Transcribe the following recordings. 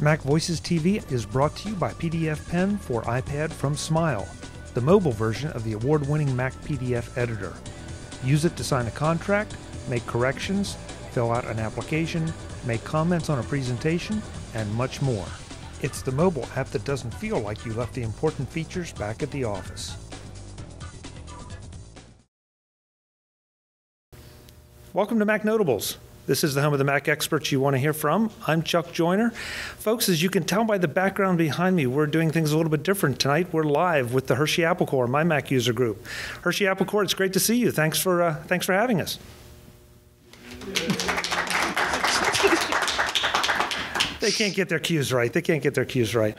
MacVoicesTV is brought to you by PDF Pen for iPad from Smile, the mobile version of the award-winning Mac PDF editor. Use it to sign a contract, make corrections, fill out an application, make comments on a presentation, and much more. It's the mobile app that doesn't feel like you left the important features back at the office. Welcome to Mac Notables. This is the home of the Mac experts you want to hear from. I'm Chuck Joyner. Folks, as you can tell by the background behind me, we're doing things a little bit different tonight. We're live with the Hershey Apple Corps, my Mac user group. Hershey Apple Corps, it's great to see you. Thanks for having us. They can't get their cues right.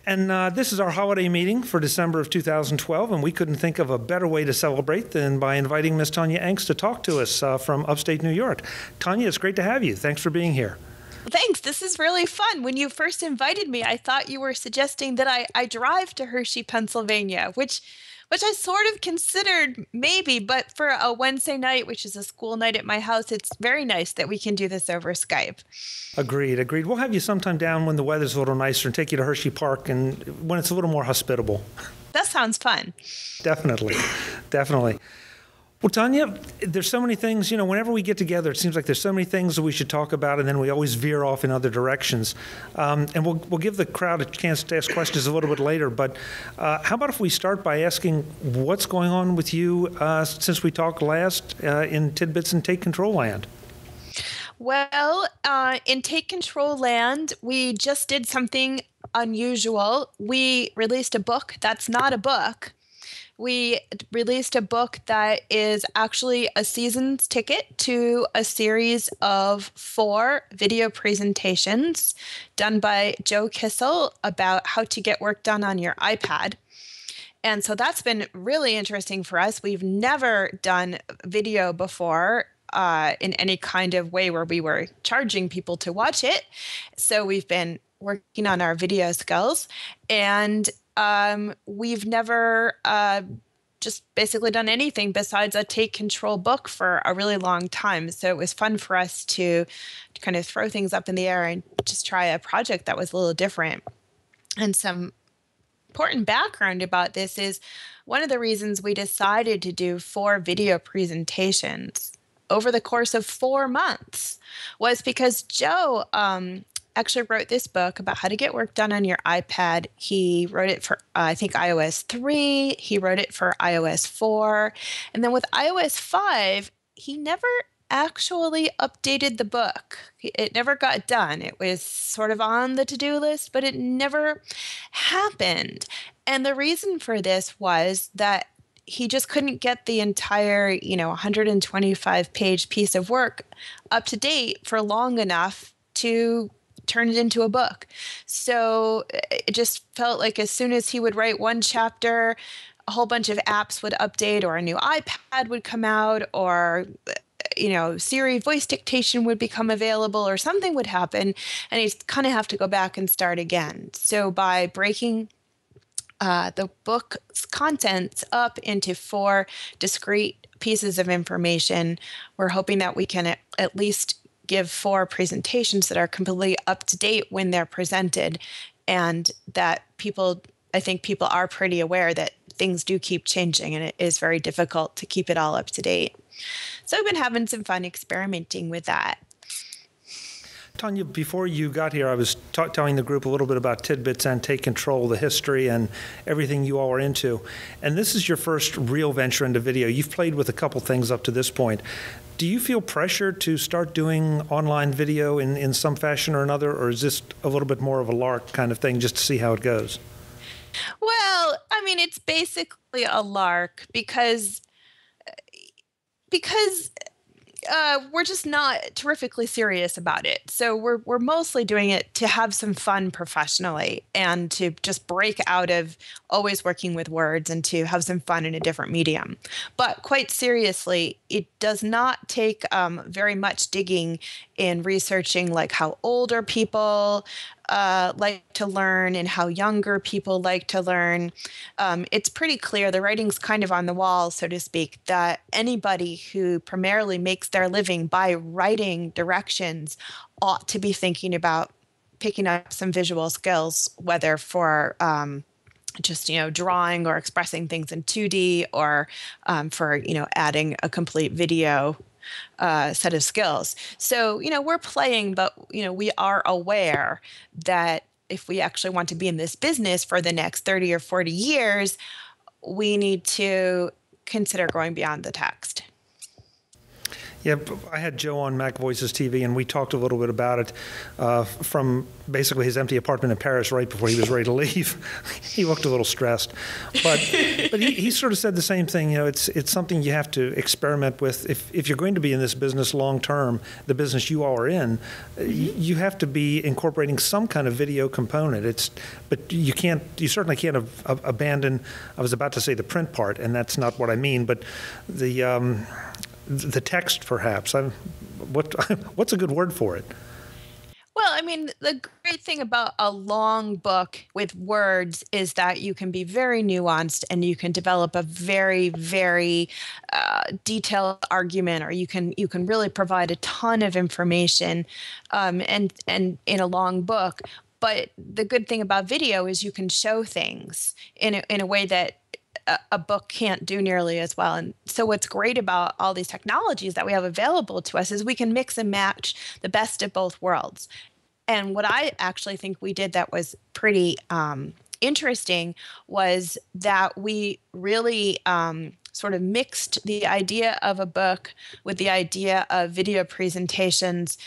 And this is our holiday meeting for December of 2012, and we couldn't think of a better way to celebrate than by inviting Miss Tonya Engst to talk to us from upstate New York. Tonya, it's great to have you. Thanks for being here. Thanks. This is really fun. When you first invited me, I thought you were suggesting that I drive to Hershey, Pennsylvania, which I sort of considered maybe, but for a Wednesday night, which is a school night at my house, it's very nice that we can do this over Skype. Agreed. We'll have you sometime down when the weather's a little nicer and take you to Hershey Park and when it's a little more hospitable. That sounds fun. Definitely. Well, Tonya, there's so many things, whenever we get together, it seems like there's so many things that we should talk about, and then we always veer off in other directions. And we'll give the crowd a chance to ask questions a little bit later, but how about if we start by asking what's going on with you since we talked last in TidBITS and Take Control land? Well, in Take Control land, we just did something unusual. We released a book that's not a book. We released a book that is actually a season's ticket to a series of 4 video presentations done by Joe Kissel about how to get work done on your iPad. And so that's been really interesting for us. We've never done video before in any kind of way where we were charging people to watch it. So we've been working on our video skills, and we've never just basically done anything besides a Take Control book for a really long time. So it was fun for us to kind of throw things up in the air and just try a project that was a little different. And some important background about this is one of the reasons we decided to do 4 video presentations over the course of 4 months was because Joe actually wrote this book about how to get work done on your iPad. He wrote it for, I think, iOS 3. He wrote it for iOS 4. And then with iOS 5, he never actually updated the book. It never got done. It was sort of on the to-do list, but it never happened. And the reason for this was that he just couldn't get the entire, 125-page piece of work up to date for long enough to turn it into a book. So it just felt like as soon as he would write one chapter, a whole bunch of apps would update, or a new iPad would come out, or Siri voice dictation would become available, or something would happen, and he'd kind of have to go back and start again. So by breaking the book's contents up into 4 discrete pieces of information, we're hoping that we can at least give 4 presentations that are completely up to date when they're presented, and that I think people are pretty aware that things do keep changing, and it is very difficult to keep it all up to date. So I've been having some fun experimenting with that. Tonya, before you got here, I was telling the group a little bit about TidBITS and Take Control, the history and everything you all are into. And this is your first real venture into video. You've played with a couple things up to this point. Do you feel pressure to start doing online video in some fashion or another, or is this a little bit more of a lark kind of thing just to see how it goes? Well, it's basically a lark because we're just not terrifically serious about it. So we're mostly doing it to have some fun professionally and to just break out of always working with words and to have some fun in a different medium. But quite seriously, it does not take very much digging in researching like how older people like to learn and how younger people like to learn. It's pretty clear, the writing's kind of on the wall, so to speak, that anybody who primarily makes their living by writing directions ought to be thinking about picking up some visual skills, whether for just, drawing or expressing things in 2D, or for, adding a complete video set of skills. So, we're playing, but, we are aware that if we actually want to be in this business for the next 30 or 40 years, we need to consider going beyond the text. Yeah, I had Joe on MacVoicesTV, and we talked a little bit about it from basically his empty apartment in Paris right before he was ready to leave. He looked a little stressed, but he sort of said the same thing. It's something you have to experiment with. If you're going to be in this business long term, the business you all are in, you have to be incorporating some kind of video component. But you certainly can't abandon. I was about to say the print part, and that's not what I mean, but the text, perhaps. What's a good word for it? Well, I mean, the great thing about a long book with words is that you can be very nuanced, and you can develop a very, very detailed argument, or you can really provide a ton of information, and in a long book. But the good thing about video is you can show things in a way that a book can't do nearly as well. And so what's great about all these technologies that we have available to us is we can mix and match the best of both worlds. And what I actually think we did that was pretty interesting was that we really sort of mixed the idea of a book with the idea of video presentations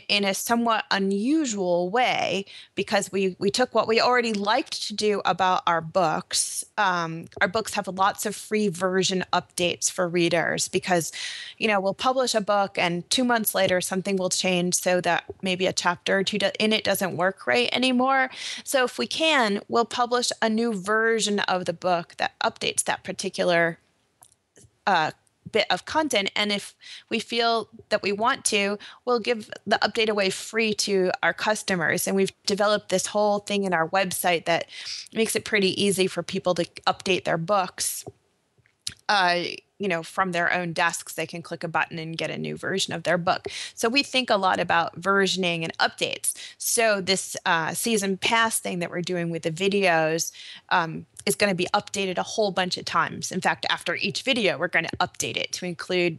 in a somewhat unusual way, because we took what we already liked to do about our books. Our books have lots of free version updates for readers, because, we'll publish a book and 2 months later something will change so that maybe a chapter or two in it doesn't work right anymore. So if we can, we'll publish a new version of the book that updates that particular bit of content. And if we feel that we want to, we'll give the update away free to our customers. And we've developed this whole thing in our website that makes it pretty easy for people to update their books. From their own desks, they can click a button and get a new version of their book. So we think a lot about versioning and updates. So this season pass thing that we're doing with the videos is going to be updated a whole bunch of times. In fact, after each video, we're going to update it to include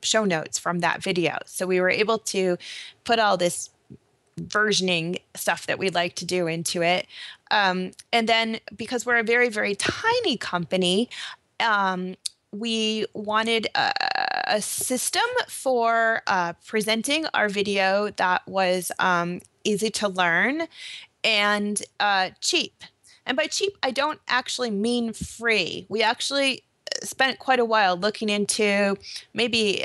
show notes from that video. So we were able to put all this versioning stuff that we like to do into it. And then because we're a very, very tiny company, we wanted a system for presenting our video that was easy to learn and cheap. And by cheap, I don't actually mean free. We actually spent quite a while looking into maybe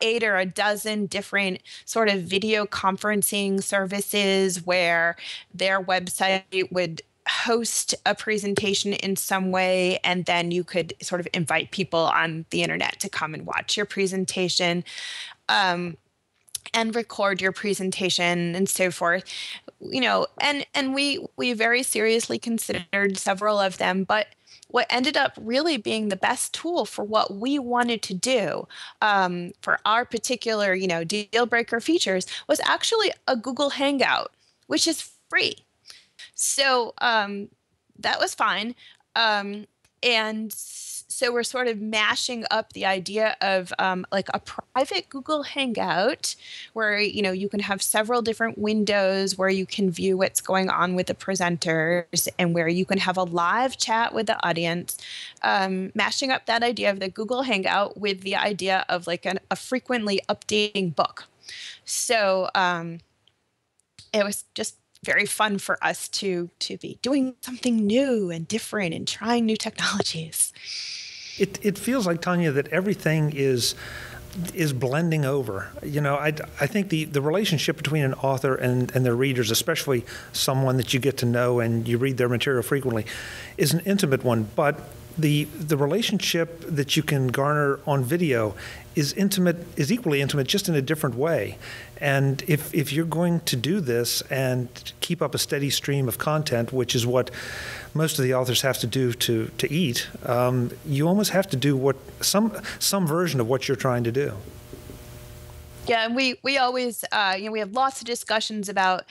8 or a dozen different sort of video conferencing services where their website would host a presentation in some way, and then you could sort of invite people on the internet to come and watch your presentation and record your presentation and so forth. And we very seriously considered several of them, but what ended up really being the best tool for what we wanted to do for our particular, deal breaker features was actually a Google Hangout, which is free. So that was fine. And so we're sort of mashing up the idea of like a private Google Hangout where, you can have several different windows where you can view what's going on with the presenters and where you can have a live chat with the audience, mashing up that idea of the Google Hangout with the idea of like a frequently updating book. So it was just very fun for us to be doing something new and different and trying new technologies. It feels like, Tonya, that everything is blending over. I think the relationship between an author and their readers, especially someone that you get to know and you read their material frequently, is an intimate one. But the relationship that you can garner on video is equally intimate, just in a different way. And if you're going to do this and keep up a steady stream of content, which is what most of the authors have to do to eat, you almost have to do some version of what you're trying to do. Yeah, and we always we have lots of discussions about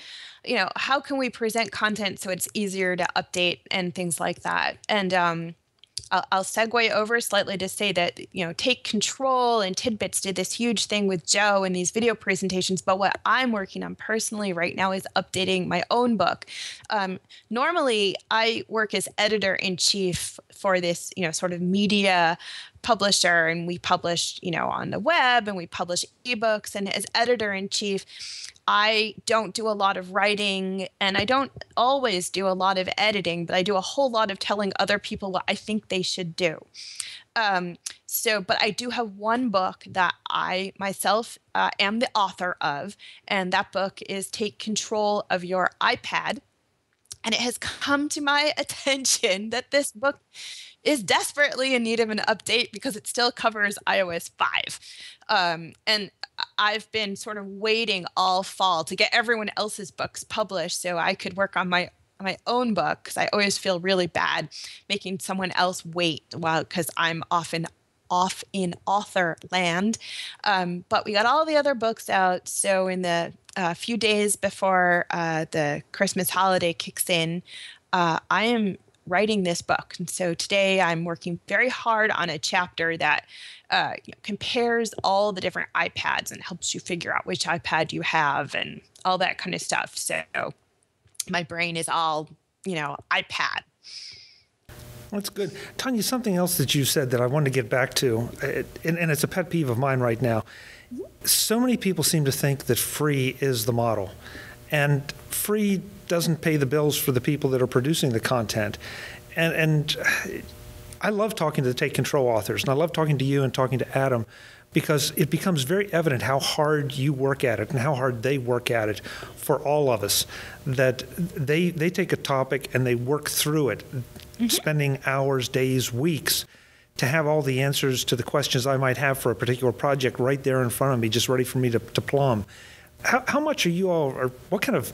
how can we present content so it's easier to update and things like that. And I'll segue over slightly to say that, Take Control and TidBITS did this huge thing with Joe in these video presentations. But what I'm working on personally right now is updating my own book. Normally, I work as editor-in-chief for this, sort of media publisher, and we publish, on the web, and we publish ebooks. And as editor-in-chief, I don't do a lot of writing, and I don't always do a lot of editing, but I do a whole lot of telling other people what I think they should do. But I do have one book that I myself am the author of, and that book is Take Control of Your iPad. And it has come to my attention that this book is desperately in need of an update because it still covers iOS 5. And I've been sort of waiting all fall to get everyone else's books published so I could work on my own book, because I always feel really bad making someone else wait because I'm often off in author land. But we got all the other books out. So in the few days before the Christmas holiday kicks in, I am writing this book. And so today I'm working very hard on a chapter that compares all the different iPads and helps you figure out which iPad you have and all that kind of stuff. So my brain is all, iPad. That's good. Tonya, something else that you said that I wanted to get back to, and it's a pet peeve of mine right now. So many people seem to think that free is the model, and free doesn't pay the bills for the people that are producing the content. And I love talking to the Take Control authors, and I love talking to you and talking to Adam, because it becomes very evident how hard you work at it and how hard they work at it for all of us, that they take a topic and they work through it, spending hours, days, weeks to have all the answers to the questions I might have for a particular project right there in front of me, just ready for me to plumb. How much are you all, or what kind of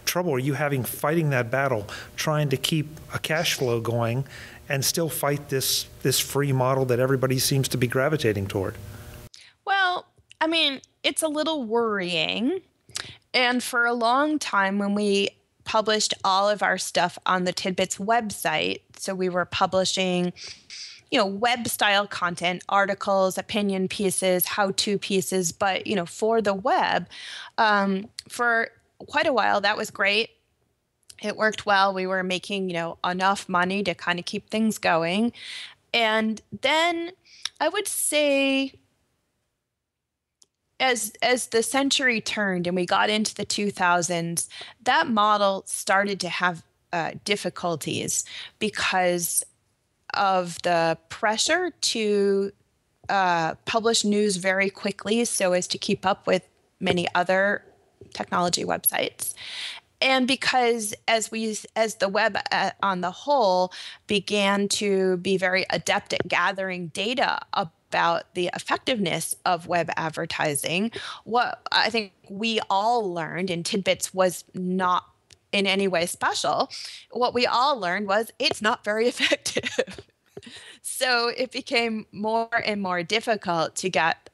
trouble are you having fighting that battle, trying to keep a cash flow going and still fight this free model that everybody seems to be gravitating toward? Well, I mean, it's a little worrying. And for a long time, when we published all of our stuff on the TidBITS website, so we were publishing, web style content, articles, opinion pieces, how-to pieces, but, for the web, for quite a while, that was great. It worked well. We were making, enough money to kind of keep things going. And then I would say as the century turned and we got into the 2000s, that model started to have difficulties because of the pressure to publish news very quickly so as to keep up with many other technology websites. And because as the web on the whole began to be very adept at gathering data about the effectiveness of web advertising, what I think we all learned, and TidBITS was not in any way special, what we all learned was it's not very effective. So it became more and more difficult to get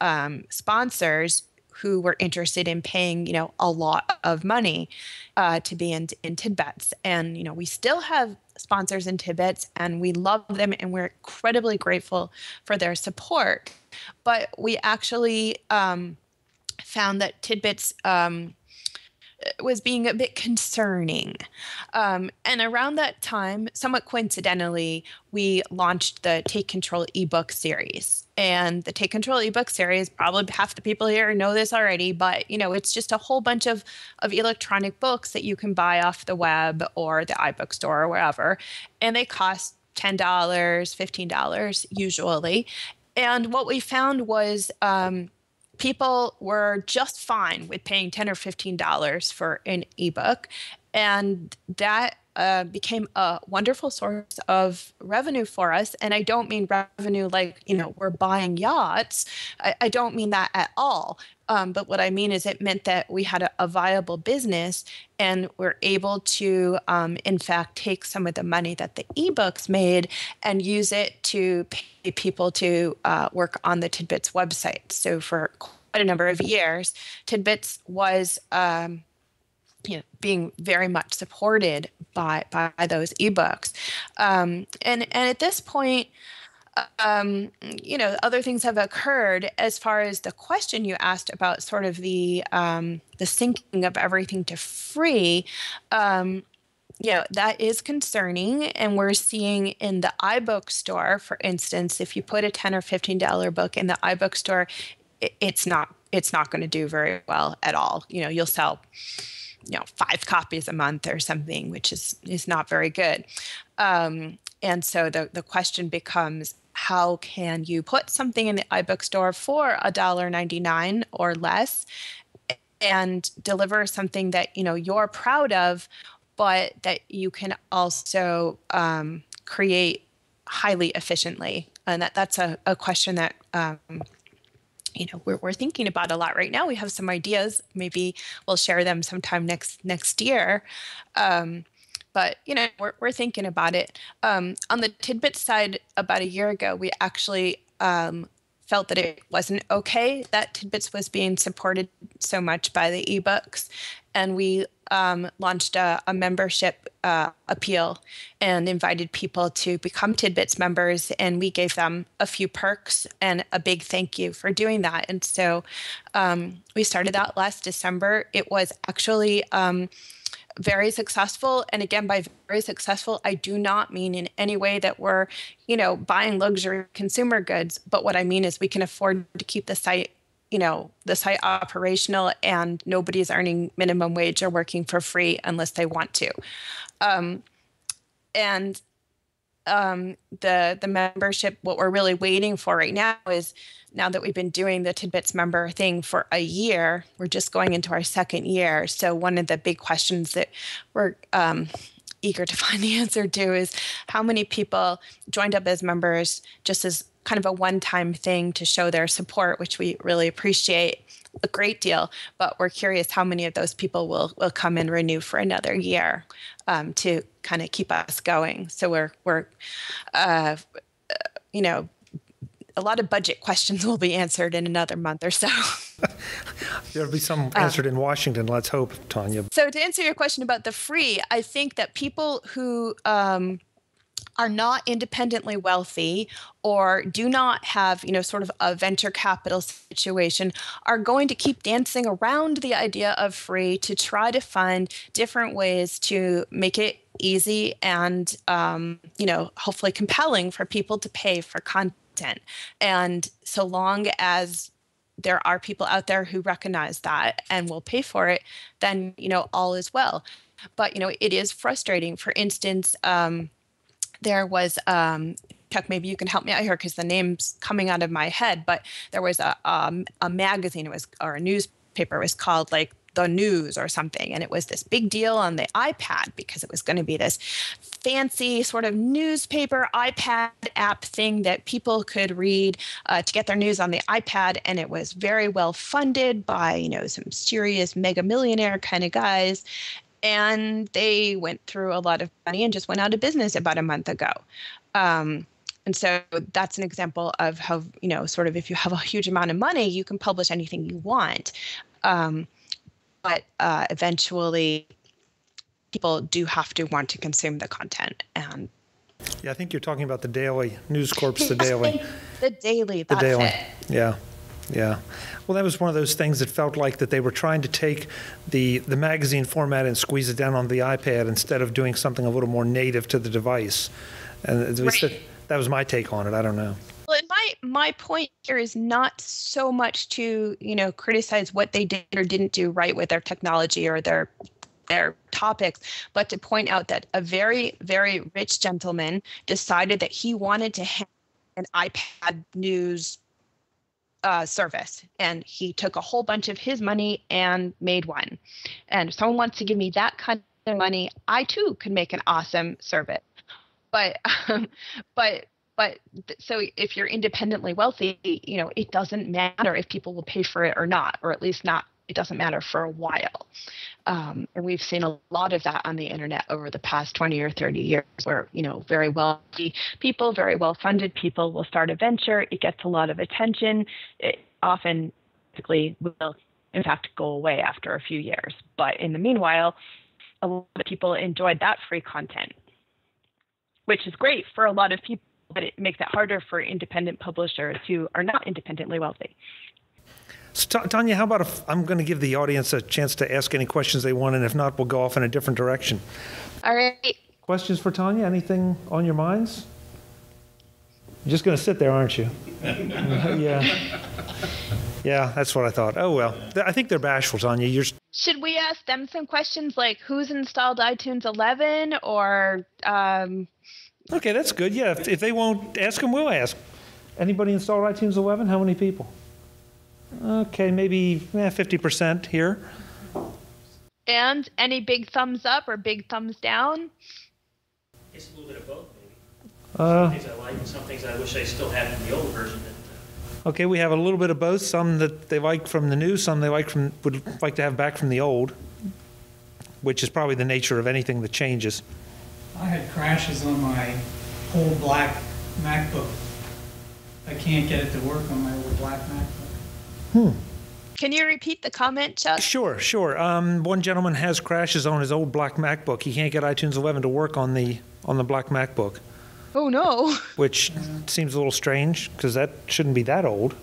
sponsors who were interested in paying, a lot of money to be in TidBITS. And, we still have sponsors in TidBITS, and we love them, and we're incredibly grateful for their support. But we actually found that TidBITS was being a bit concerning. And around that time, somewhat coincidentally, we launched the Take Control ebook series. And the Take Control ebook series, probably half the people here know this already, but it's just a whole bunch of electronic books that you can buy off the web or the iBook store or wherever. And they cost $10, $15 usually. And what we found was people were just fine with paying $10 or $15 for an ebook, and that became a wonderful source of revenue for us. And I don't mean revenue like, we're buying yachts. I don't mean that at all. But what I mean is it meant that we had a viable business, and we're able to, in fact, take some of the money that the ebooks made and use it to pay people to work on the TidBITS website. So for quite a number of years, TidBITS was being very much supported by those ebooks. And at this point, other things have occurred as far as the question you asked about sort of the syncing of everything to free. That is concerning. And we're seeing in the iBook store, for instance, if you put a $10 or $15 book in the iBook store, it's not going to do very well at all. You'll sell 5 copies a month or something, which is not very good. And so the question becomes, how can you put something in the iBook store for $1.99 or less and deliver something that you're proud of, but that you can also create highly efficiently? And that's a question that we're thinking about a lot right now. We have some ideas. Maybe we'll share them sometime next year. But we're thinking about it. On the TidBITS side, about a year ago, we actually felt that it wasn't okay that TidBITS was being supported so much by the ebooks, and we launched a membership appeal and invited people to become TidBITS members, and we gave them a few perks and a big thank you for doing that. And so we started that last December. It was actually very successful. And again, by very successful, I do not mean in any way that we're, buying luxury consumer goods. But what I mean is we can afford to keep the site operational, and nobody's earning minimum wage or working for free unless they want to. The membership, what we're really waiting for right now is, now that we've been doing the TidBITS member thing for a year, we're just going into our second year. So one of the big questions that we're eager to find the answer to is how many people joined up as members just as kind of a one-time thing to show their support, which we really appreciate a great deal. But we're curious how many of those people will come and renew for another year to kind of keep us going. So we're a lot of budget questions will be answered in another month or so. There'll be some answered in Washington, let's hope, Tonya. So to answer your question about the free, I think that people who are not independently wealthy or do not have, sort of a venture capital situation are going to keep dancing around the idea of free to try to find different ways to make it easy and, hopefully compelling for people to pay for content. And so long as there are people out there who recognize that and will pay for it, then, all is well. But, it is frustrating. For instance, there was, Chuck, maybe you can help me out here because the name's coming out of my head, but there was a magazine, or a newspaper, it was called like The News or something. And it was this big deal on the iPad because it was going to be this fancy sort of newspaper iPad app thing that people could read to get their news on the iPad. And it was very well funded by, some serious mega millionaire kind of guys. And they went through a lot of money and just went out of business about a month ago. And so that's an example of how, sort of if you have a huge amount of money, you can publish anything you want. But eventually, people do have to want to consume the content. And yeah, I think you're talking about the Daily, News Corp's The Daily. The Daily, that's The Daily. it. Yeah. Yeah. Well, that was one of those things that felt like that they were trying to take the magazine format and squeeze it down on the iPad instead of doing something a little more native to the device. And that was my take on it. I don't know. Well, and my point here is not so much to, criticize what they did or didn't do right with their technology or their topics, but to point out that a very, very rich gentleman decided that he wanted to have an iPad news service, and he took a whole bunch of his money and made one. And if someone wants to give me that kind of money, I too could make an awesome service. But so if you're independently wealthy, it doesn't matter if people will pay for it or not, or at least not. It doesn't matter for a while. And we've seen a lot of that on the internet over the past 20 or 30 years where, very wealthy people, very well-funded people will start a venture. It gets a lot of attention. It often typically will in fact, go away after a few years. But in the meanwhile, a lot of people enjoyed that free content, which is great for a lot of people, but it makes it harder for independent publishers who are not independently wealthy. So, Tonya, how about if I'm going to give the audience a chance to ask any questions they want, and if not, we'll go off in a different direction. All right. Questions for Tonya? Anything on your minds? You're just going to sit there, aren't you? Yeah. Yeah, that's what I thought. Oh, well. I think they're bashful, Tonya. Should we ask them some questions like who's installed iTunes 11 or... Okay, that's good. Yeah, if they won't ask them, we'll ask. Anybody installed iTunes 11? How many people? Okay, maybe 50% here. And any big thumbs up or big thumbs down? It's a little bit of both, maybe. Some things I like and some things I wish I still had from the old version. Okay, we have a little bit of both. Some that they like from the new, some they would like to have back from the old, which is probably the nature of anything that changes. I had crashes on my old black MacBook. I can't get it to work on my old black MacBook. Can you repeat the comment, Chuck? Sure. One gentleman has crashes on his old black MacBook. He can't get iTunes 11 to work on the black MacBook. Oh, no. Which seems a little strange, because that shouldn't be that old,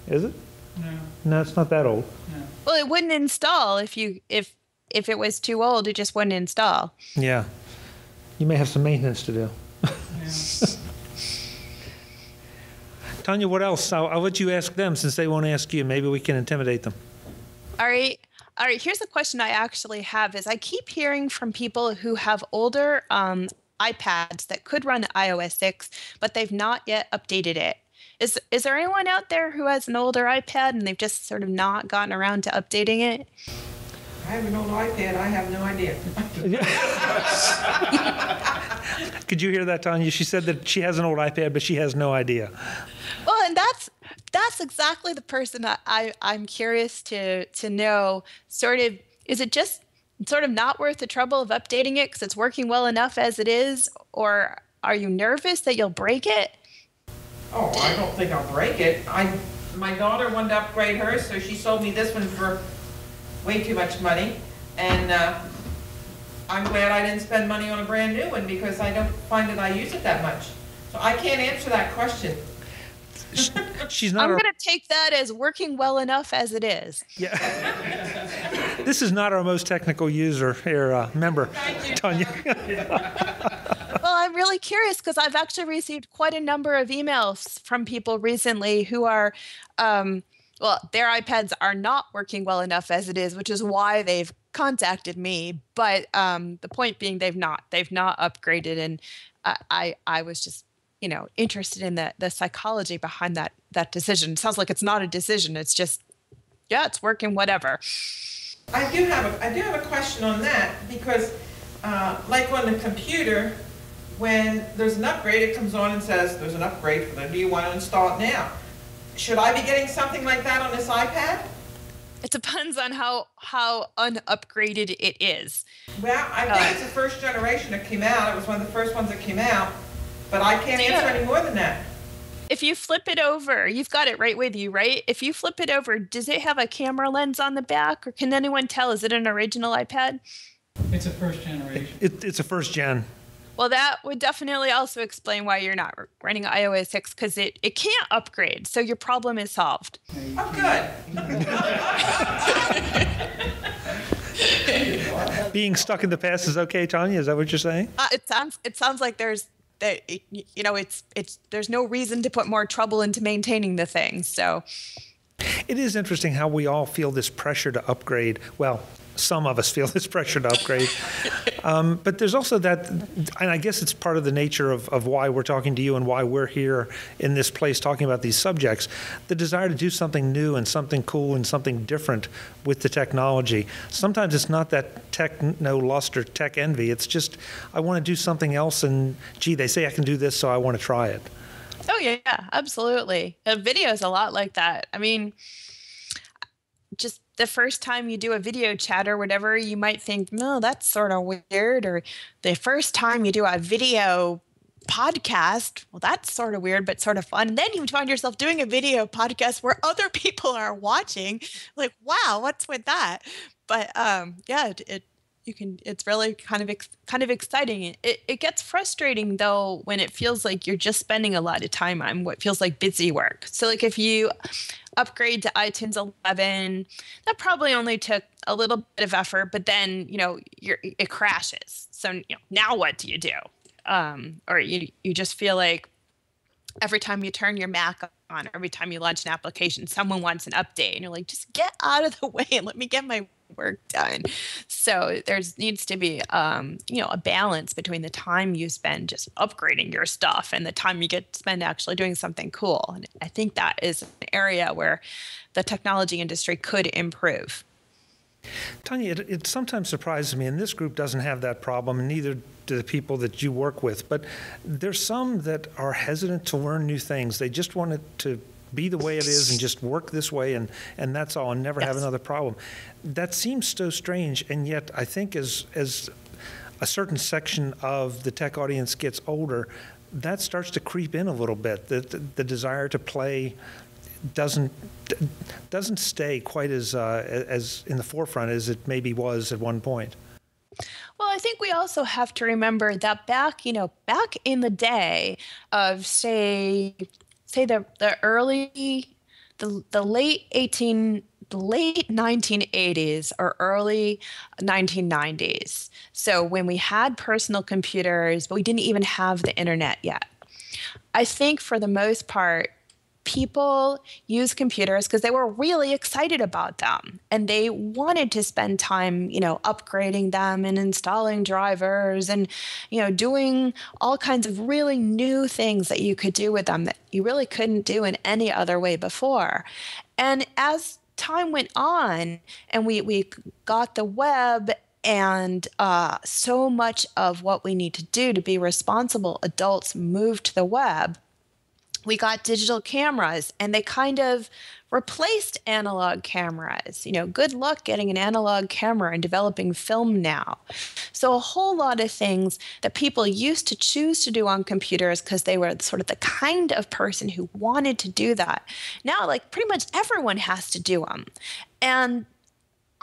is it? No. No, it's not that old. No. Well, it wouldn't install if it was too old. It just wouldn't install. Yeah. You may have some maintenance to do. Yeah. Tonya, what else? I'll let you ask them since they won't ask you. Maybe we can intimidate them. All right. Here's a question I actually have is I keep hearing from people who have older iPads that could run iOS 6, but they've not yet updated it. Is there anyone out there who has an older iPad and they've just sort of not gotten around to updating it? I have an old iPad. I have no idea. Could you hear that, Tonya? She said that she has an old iPad, but she has no idea. Well, and that's exactly the person I'm curious to know. Sort of, is it just sort of not worth the trouble of updating it because it's working well enough as it is, or are you nervous that you'll break it? Oh, I don't think I'll break it. My daughter wanted to upgrade hers, so she sold me this one for way too much money, and I'm glad I didn't spend money on a brand new one because I don't find that I use it that much. So I can't answer that question. She's not. I'm going to take that as working well enough as it is. Yeah. This is not our most technical user here, member, Tonya. Well, I'm really curious because I've actually received quite a number of emails from people recently who are, their iPads are not working well enough as it is, which is why they've contacted me. But the point being, they've not upgraded, and I was just interested in the psychology behind that decision. It sounds like it's not a decision. It's just, yeah, it's working, whatever. I do have a question on that because, like on the computer, when there's an upgrade, it comes on and says there's an upgrade for them. Do you want to install it now? Should I be getting something like that on this iPad? It depends on how unupgraded it is. Well, I think it's the first generation that came out. It was one of the first ones that came out, but I can't answer any more than that. If you flip it over, you've got it right with you, right? If you flip it over, does it have a camera lens on the back, or can anyone tell? Is it an original iPad? It's a first generation. It's a first gen. Well, that would definitely also explain why you're not running iOS 6, because it can't upgrade, so your problem is solved. Oh, good. Being stuck in the past is okay, Tonya? Is that what you're saying? It sounds like there's no reason to put more trouble into maintaining the thing. So it is interesting how we all feel this pressure to upgrade. Well, some of us feel this pressure to upgrade. But there's also that, and I guess it's part of the nature of why we're talking to you and why we're here in this place talking about these subjects, the desire to do something new and something cool and something different with the technology. Sometimes it's not that techno-lust or tech envy. It's just, I want to do something else, and gee, they say I can do this, so I want to try it. Oh, yeah, absolutely. A video is a lot like that. I mean, just the first time you do a video chat or whatever, you might think, no, that's sort of weird. Or the first time you do a video podcast. Well, that's sort of weird, but sort of fun. And then you find yourself doing a video podcast where other people are watching. Like, wow, what's with that? But yeah, it's really kind of exciting. It gets frustrating though when it feels like you're just spending a lot of time on what feels like busy work. So like if you upgrade to iTunes 11, that probably only took a little bit of effort, but then it crashes. So now what do you do? Or you just feel like every time you turn your Mac on, every time you launch an application, someone wants an update, and you're like, just get out of the way and let me get my work done. So needs to be a balance between the time you spend just upgrading your stuff and the time you get to spend actually doing something cool. And I think that is an area where the technology industry could improve. Tonya, it sometimes surprises me, and this group doesn't have that problem, and neither do the people that you work with, but there's some that are hesitant to learn new things. They just want it to be the way it is and just work this way, and that's all, and never have another problem. That seems so strange, and yet I think as a certain section of the tech audience gets older, that starts to creep in a little bit. The desire to play doesn't stay quite as in the forefront as it maybe was at one point. Well, I think we also have to remember that back in the day of say the late 1980s or early 1990s. So when we had personal computers, but we didn't even have the internet yet. I think for the most part, people use computers because they were really excited about them and they wanted to spend time, upgrading them and installing drivers and, doing all kinds of really new things that you could do with them that you really couldn't do in any other way before. And as time went on and we got the web and so much of what we need to do to be responsible adults moved to the web, we got digital cameras and they kind of replaced analog cameras. Good luck getting an analog camera and developing film now. So a whole lot of things that people used to choose to do on computers because they were sort of the kind of person who wanted to do that. Now, like pretty much everyone has to do them. And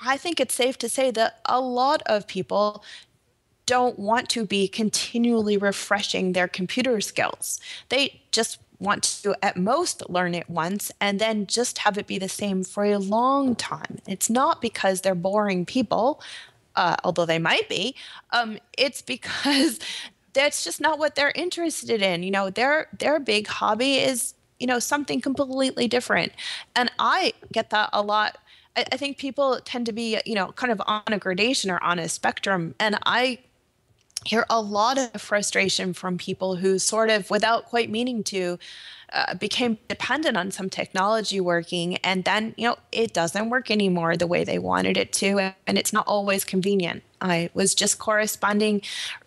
I think it's safe to say that a lot of people don't want to be continually refreshing their computer skills. They just want to at most learn it once and then just have it be the same for a long time. It's not because they're boring people, although they might be. It's because that's just not what they're interested in. Their big hobby is, something completely different. And I get that a lot. I think people tend to be, kind of on a gradation or on a spectrum. And I hear a lot of frustration from people who sort of, without quite meaning to, became dependent on some technology working, and then, it doesn't work anymore the way they wanted it to, and it's not always convenient. I was just corresponding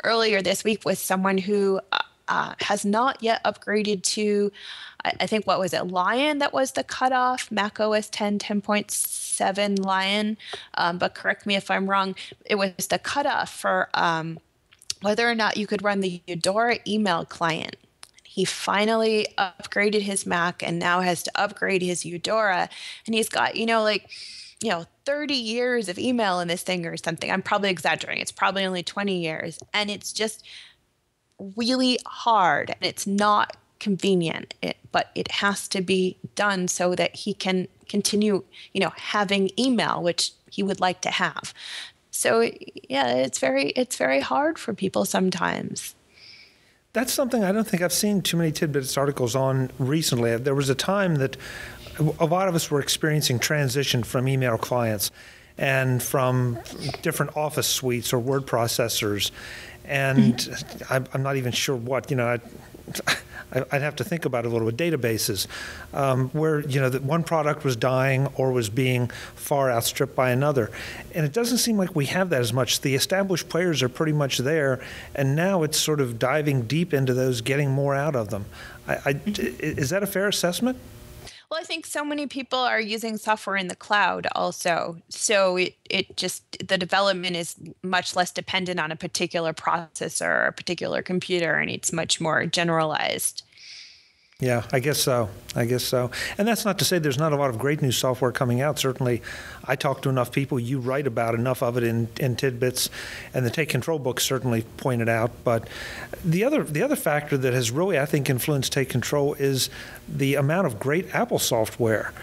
earlier this week with someone who has not yet upgraded to, I think, what was it, Lion? That was the cutoff, Mac OS 10, 10.7 Lion, but correct me if I'm wrong. It was the cutoff for whether or not you could run the Eudora email client. He finally upgraded his Mac and now has to upgrade his Eudora. And he's got, 30 years of email in this thing or something. I'm probably exaggerating. It's probably only 20 years. And it's just really hard and it's not convenient, but it has to be done so that he can continue, having email, which he would like to have. So yeah, it's very hard for people sometimes. That's something I don't think I've seen too many TidBITS articles on recently. There was a time that a lot of us were experiencing transition from email clients and from different Office suites or word processors. And I'm not even sure what, I'd have to think about it a little bit, databases, where, that one product was dying or was being far outstripped by another. And it doesn't seem like we have that as much. The established players are pretty much there, and now it's sort of diving deep into those, getting more out of them. Is that a fair assessment? Well, I think so many people are using software in the cloud also. So it just, the development is much less dependent on a particular processor or a particular computer, and it's much more generalized. Yeah, I guess so. And that's not to say there's not a lot of great new software coming out. Certainly, I talk to enough people. You write about enough of it in TidBITS, and the Take Control book certainly pointed out. But the other factor that has really, I think, influenced Take Control is the amount of great Apple software.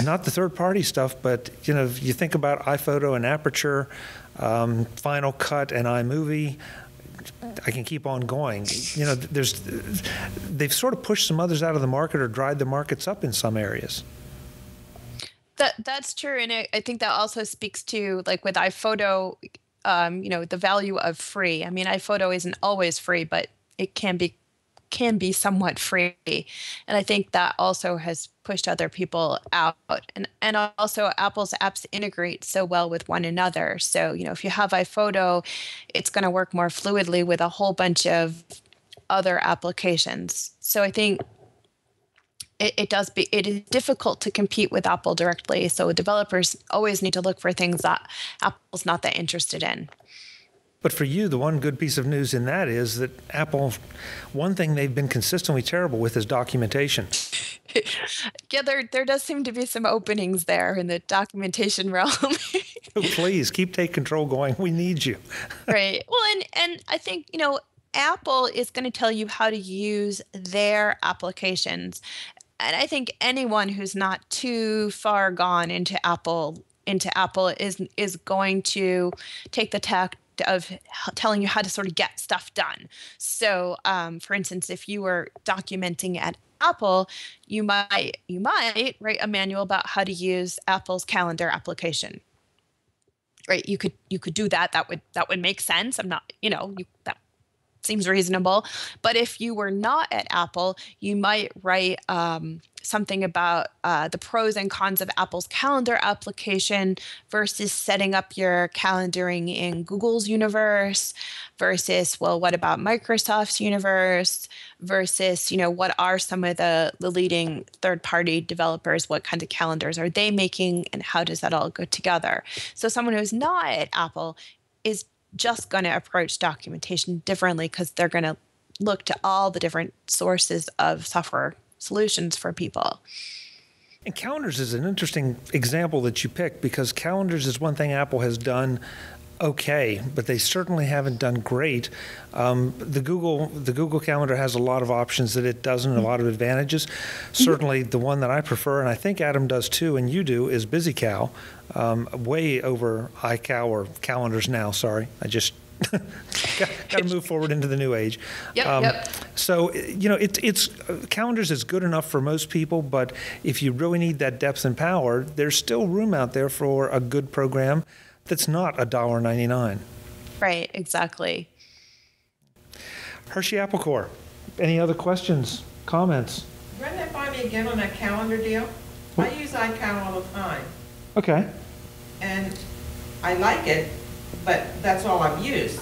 Not the third-party stuff, but you think about iPhoto and Aperture, Final Cut and iMovie. I can keep on going. They've sort of pushed some others out of the market or dried the markets up in some areas. That's true, and I think that also speaks to, like with iPhoto, the value of free. I mean, iPhoto isn't always free, but it can be somewhat free, and I think that also has pushed other people out. And also, Apple's apps integrate so well with one another. So if you have iPhoto, it's going to work more fluidly with a whole bunch of other applications. So I think it is difficult to compete with Apple directly. So developers always need to look for things that Apple's not that interested in. But for you, the one good piece of news in that is that Apple, one thing they've been consistently terrible with is documentation. Yeah, there does seem to be some openings there in the documentation realm. Please keep Take Control going. We need you. Right. Well, and I think, Apple is going to tell you how to use their applications. And I think anyone who's not too far gone into Apple is going to take the tack of telling you how to sort of get stuff done. So, for instance, if you were documenting at Apple, you might write a manual about how to use Apple's calendar application. Right? You could do that. That would make sense. I'm not, that seems reasonable. But if you were not at Apple, you might write something about the pros and cons of Apple's calendar application versus setting up your calendaring in Google's universe versus, well, what about Microsoft's universe versus, what are some of the leading third-party developers? What kinds of calendars are they making, and how does that all go together? So someone who's not at Apple is just going to approach documentation differently because they're going to look to all the different sources of software solutions for people. And calendars is an interesting example that you picked, because calendars is one thing Apple has done okay, but they certainly haven't done great. The Google Calendar has a lot of options that it doesn't, a lot of advantages. Certainly the one that I prefer, and I think Adam does too, and you do, is BusyCal, way over iCal or calendars now. Sorry, I just got to move forward into the new age. Yep. So, it's calendars is good enough for most people, but if you really need that depth and power, there's still room out there for a good program that's not $1.99. Right, exactly. Hershey Apple Corp. Any other questions, comments? Run that by me again on that calendar deal. I use iCal all the time, Okay. and I like it, but that's all I've used.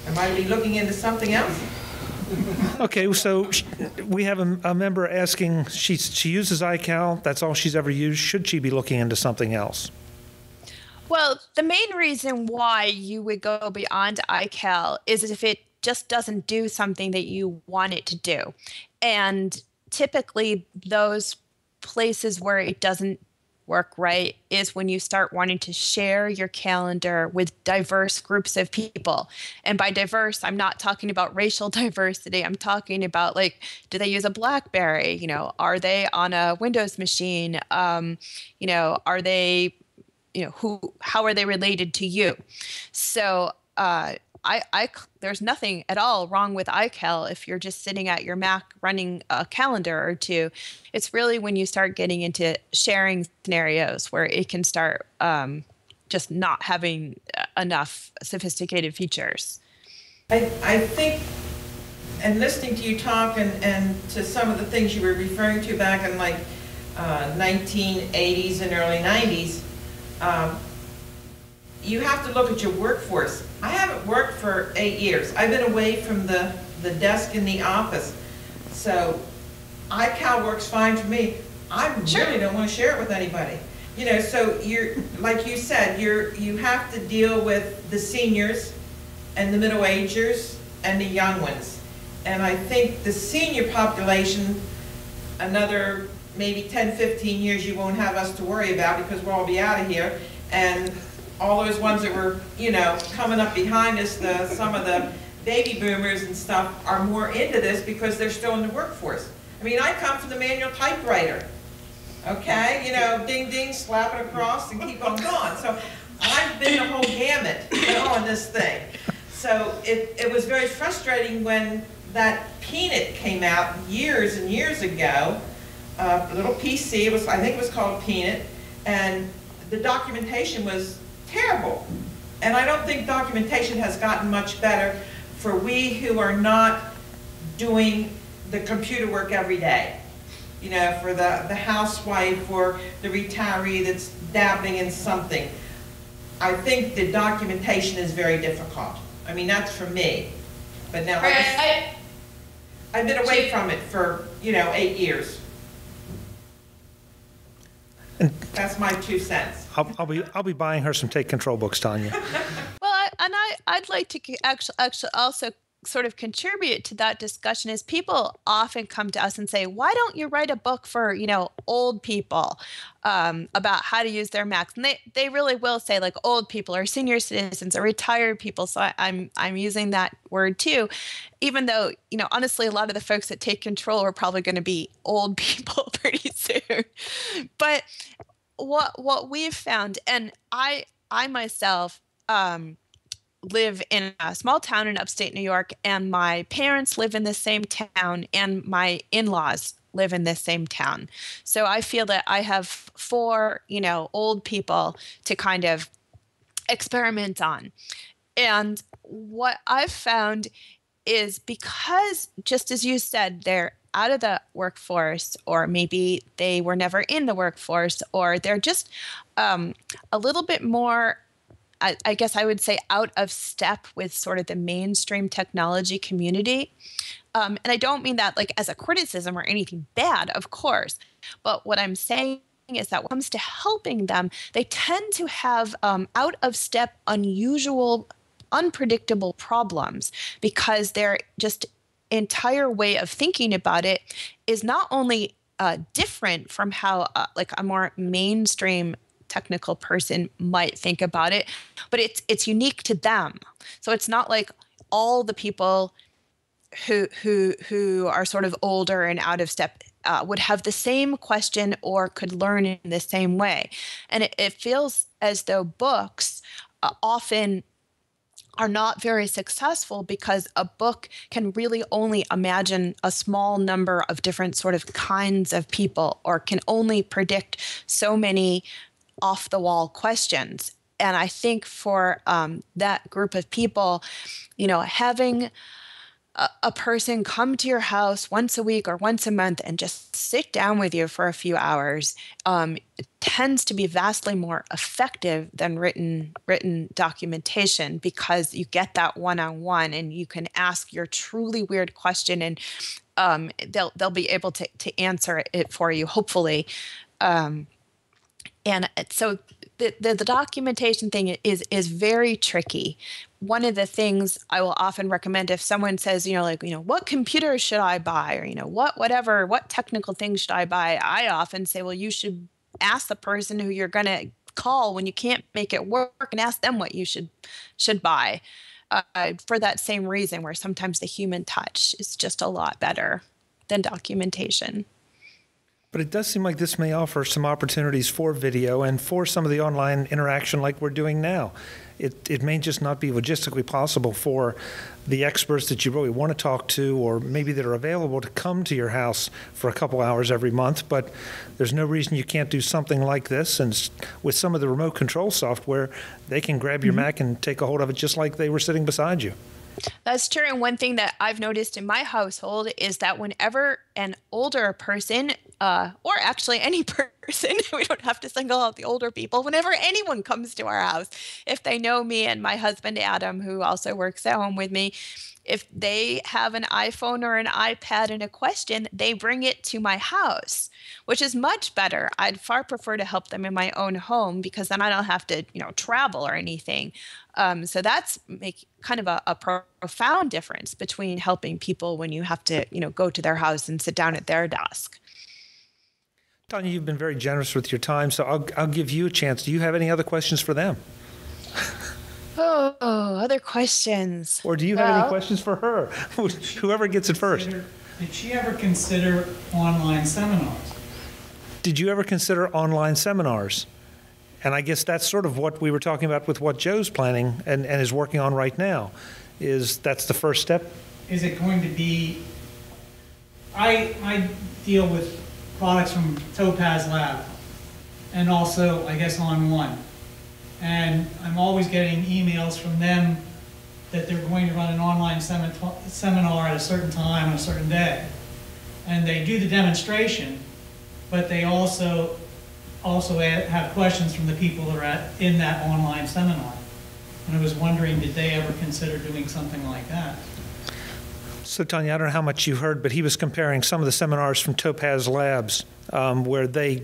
Am I be looking into something else? Okay, so we have a member asking, she uses iCal, that's all she's ever used. Should she be looking into something else? Well, the main reason why you would go beyond iCal is if it just doesn't do something that you want it to do. And typically those places where it doesn't work right is when you start wanting to share your calendar with diverse groups of people. And by diverse, I'm not talking about racial diversity. I'm talking about, like, do they use a BlackBerry? Are they on a Windows machine? Are they, how are they related to you? So there's nothing at all wrong with iCal if you're just sitting at your Mac running a calendar or two. It's really when you start getting into sharing scenarios where it can start just not having enough sophisticated features. I think, and listening to you talk and to some of the things you were referring to back in 1980s and early 90s, you have to look at your workforce. I haven't worked for 8 years. I've been away from the desk in the office. So iCal works fine for me. I really don't want to share it with anybody. You know, so you're, like you said, you have to deal with the seniors and the middle-agers and the young ones. And I think the senior population, another maybe 10, 15 years, you won't have us to worry about because we'll all be out of here. And all those ones that were, you know, coming up behind us, some of the baby boomers and stuff are more into this because they're still in the workforce. I mean, I come from the manual typewriter. Okay, you know, ding ding, slap it across and keep on going. So I've been the whole gamut on this thing. So it was very frustrating when that Peanut came out years and years ago. A little PC, I think it was called Peanut, and the documentation was terrible. And I don't think documentation has gotten much better for we who are not doing the computer work every day. You know, for the housewife or the retiree that's dabbling in something. I think the documentation is very difficult. I mean, that's for me. But now I've been away from it for, you know, 8 years. That's my 2 cents. I'll be buying her some Take Control books, Tonya. Well, I'd like to actually also sort of contribute to that discussion is people often come to us and say, why don't you write a book for, you know, old people about how to use their Macs? And they really will say like old people or senior citizens or retired people. So I'm using that word too, even though, you know, honestly, a lot of the folks that Take Control are probably going to be old people pretty soon. But what we've found, and I myself, live in a small town in upstate New York, and my parents live in the same town, and my in-laws live in the same town. So I feel that I have 4, you know, old people to kind of experiment on. And what I've found is because, just as you said, they're out of the workforce, or maybe they were never in the workforce, or they're just a little bit more, I guess I would say, out of step with sort of the mainstream technology community. And I don't mean that like as a criticism or anything bad, of course. But what I'm saying is that when it comes to helping them, they tend to have out of step, unusual, unpredictable problems because their just entire way of thinking about it is not only different from how like a more mainstream technical person might think about it, but it's unique to them. So it's not like all the people who are sort of older and out of step would have the same question or could learn in the same way. And it feels as though books often are not very successful because a book can really only imagine a small number of different sort of kinds of people, or can only predict so many off-the-wall questions. And I think for that group of people, you know, having a person come to your house once a week or once a month and just sit down with you for a few hours tends to be vastly more effective than written documentation, because you get that one-on-one and you can ask your truly weird question, and they'll be able to answer it for you, hopefully. And so the documentation thing is very tricky. One of the things I will often recommend if someone says, you know, like, you know, what computer should I buy? Or, you know, what technical thing should I buy? I often say, well, you should ask the person who you're going to call when you can't make it work and ask them what you should buy. For that same reason, where sometimes the human touch is just a lot better than documentation. But it does seem like this may offer some opportunities for video and for some of the online interaction like we're doing now. It may just not be logistically possible for the experts that you really want to talk to, or maybe that are available to come to your house for a couple hours every month, but there's no reason you can't do something like this. And with some of the remote control software, they can grab your Mac and take a hold of it just like they were sitting beside you. That's true. And one thing that I've noticed in my household is that whenever an older person or actually any person. We don't have to single out the older people. Whenever anyone comes to our house, if they know me and my husband, Adam, who also works at home with me, if they have an iPhone or an iPad and a question, they bring it to my house, which is much better. I'd far prefer to help them in my own home because then I don't have to, travel or anything. So that's kind of a profound difference between helping people when you have to, go to their house and sit down at their desk. Tonya, you've been very generous with your time, so I'll give you a chance. Do you have any other questions for them? Oh, other questions. Or do you have any questions for her? Whoever gets it first. Did she ever consider online seminars? Did you ever consider online seminars? And I guess that's sort of what we were talking about with what Joe's planning and is working on right now. That's the first step? Is it going to be... I deal with products from Topaz Lab and also, I guess, On One. And I'm always getting emails from them that they're going to run an online seminar at a certain time on a certain day. And they do the demonstration, but they also have questions from the people that are in that online seminar. And I was wondering, did they ever consider doing something like that? So, Tonya, I don't know how much you heard, but he was comparing some of the seminars from Topaz Labs where they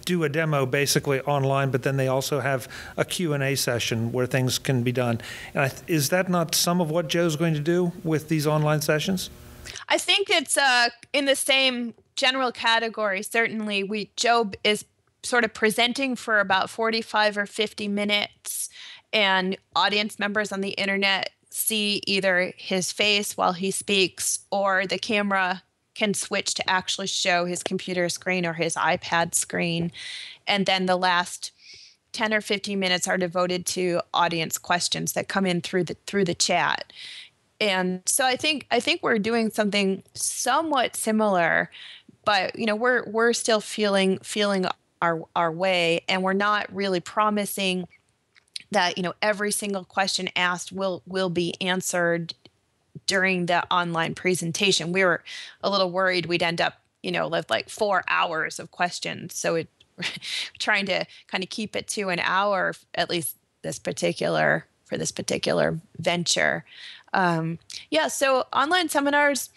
do a demo basically online, but then they also have a Q&A session where things can be done. And is that not some of what Joe's going to do with these online sessions? I think it's in the same general category. Certainly, Joe is sort of presenting for about 45 or 50 minutes, and audience members on the internet see either his face while he speaks, or the camera can switch to actually show his computer screen or his iPad screen. And then the last 10 or 15 minutes are devoted to audience questions that come in through the chat. And so I think we're doing something somewhat similar, but we're still feeling our way, and we're not really promising that every single question asked will be answered during the online presentation. We were a little worried we'd end up with like 4 hours of questions, so we're trying to kind of keep it to an hour, at least for this particular venture. So online seminars,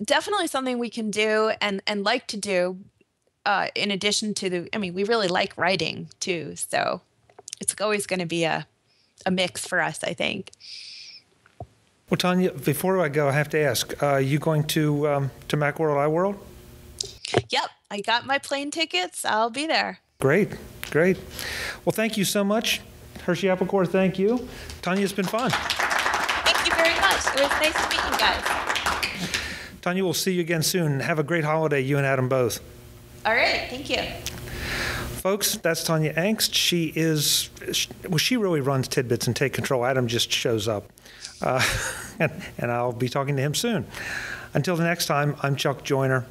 definitely something we can do and like to do, in addition to we really like writing too, so it's always going to be a mix for us, I think. Well, Tonya, before I go, I have to ask, are you going to Macworld iWorld? Yep, I got my plane tickets. I'll be there. Great. Well, thank you so much. Hershey Apple Corps, thank you. Tonya, it's been fun. Thank you very much. It was nice to meet you guys. Tonya, we'll see you again soon. Have a great holiday, you and Adam both. All right, thank you. Folks, that's Tonya Engst. She really runs TidBITS and Take Control. Adam just shows up. And I'll be talking to him soon. Until the next time, I'm Chuck Joyner.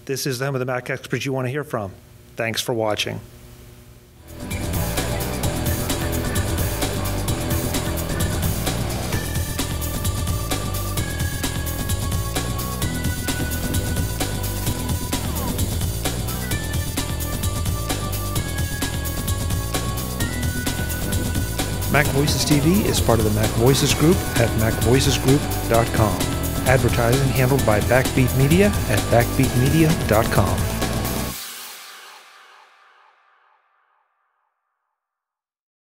This is the home of the Mac experts you want to hear from. Thanks for watching. MacVoicesTV is part of the MacVoices Group at MacVoicesGroup.com. Advertising handled by Backbeat Media at BackbeatMedia.com.